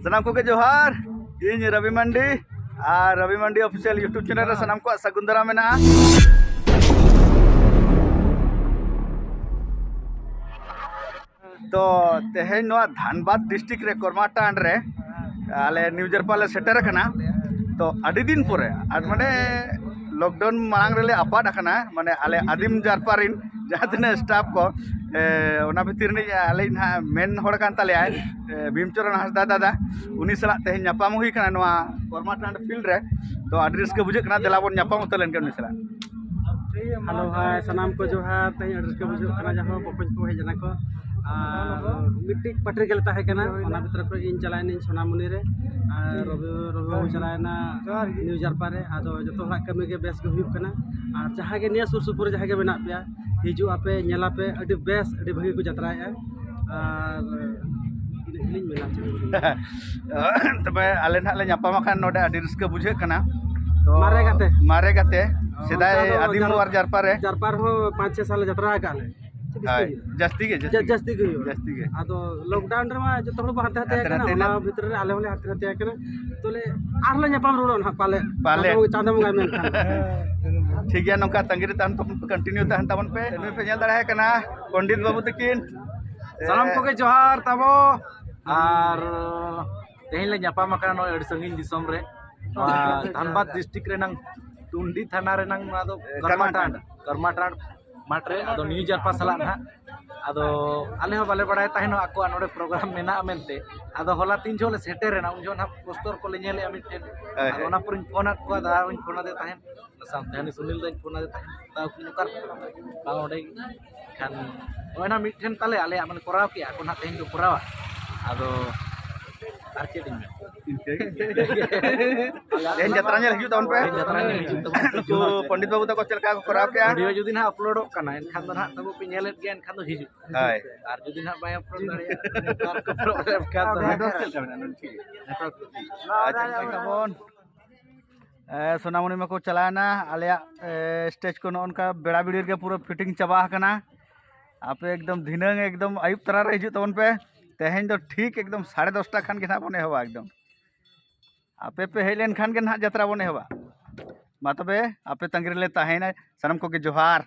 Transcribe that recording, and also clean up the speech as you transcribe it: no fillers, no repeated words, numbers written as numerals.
सनाम को के जोहार इन रवि मंडी और रवि मंडी ऑफिशियल यूट्यूब चैनल सनाम को सगुंदरा में तो तेहेन धानबाद डिस्ट्रिक्ट रे कोरमाटांड रे आले न्यू जरपाले सेटर कना तो अड़ी दिन पुरे माने लॉकडाउन मांग रेले आपाद कना माने आले आदिम जरपारिन जहाँ तीन स्टाफ को ओना भितर ने आले ना मेन होड़ कान ताले भीमचरण हांसदा दादा उनी सला तेहेन ᱧᱟᱯᱟᱢ हुई कना नोआ कोरमाटांड फील्ड रे तो अड़ी रस्के बुझे कना देला बोन ᱧᱟᱯᱟम उतलेन के उनी सला हेलो हाय सनाम को जोहार तेज अड़ी रस्के बुझे कना जहां बकोज को हेजना को मिट्टी पटरी गल ताहे कना ओना भितर को इन चलाइन सोनामुनी रे रवि चलायना न्यू जरपा रे आदो जतो हरा कमी के बेस के हुई कना और जहां के निया सुर सुपुर जहां के बना पे हिजु आपे नेला पे अड़ी बेस अड़ी भागी को जतराए और इलिन मेला तबे आले ना ले ᱧᱟᱯᱟᱢ खान नोडे अड़ी रस्के बुझे कना तो मारे गाते सेदाय आदिम और जरपा हो 5-6 साल जतरा काले जस्ती के आदो लॉकडाउन रे मा जतो हर हाते हाते कना ओना भीतर रे आले होले हाते हाते कना तोले आरले ᱧᱟᱯᱟᱢ रोडन हा पाले चांदा मंगाय मेन ठीक गया नौका तंगिरे तान तो कंटिन्यू तान तबन पे नुई पे नेल दाड़ा कना पंडित बाबू तकिन सलाम को के जोहार तबो और तेहिन ले ᱧᱟᱯᱟᱢ कना नो अड़ी संगिन दिसम रे धनबाद डिस्ट्रिक्ट रे नंग टुंडी थाना रे नंग आदो करमाटांड माट्रे आदो न्यू जरपा सला ना आदो आले हो बाले बड़ाय ताहेनो आको नोडे प्रोग्राम मेना मेनते आदो होला 3 जोले सेटे रे ना उन जो ना पोस्टर को ले नेले अमिटेन आदो ना पुरिन फोन को दा उन फोन दे ताहेन सामने सुनील दे फोन दे ताहेन ता नुकार बा ओडे खान ओना मिटेन ताले आले माने कराव के आको ना तेहिन दो करावा आदो मार्केटिंग में एन जतरा ने हिजु तवन पे तो पंडित बाबू तको चलका को कराव के वीडियो जुदी ना अपलोड कना एनखान दो ना तबो पे नेलेत गे एनखान दो हिजु हाय और जुदी ना बाय अपलोड दाड़े कार को प्रॉब्लम का दो ठीक है अच्छा तबन सोनामुनी में को चलाना आले स्टेज को नोनका बेड़ा बिड़ीर के पूरा फिटिंग चबा कना आपे एकदम धिनंग एकदम आयुब तरा रे हिजु तवन पे तेहेन तो ठीक एकदम 10:30 खान के ना बने हवा एकदम आपे पे हेलेन खान के ना जतरा बने हवा मा तबे आपे तंगिर ले ताहेना सनम को के जोहार।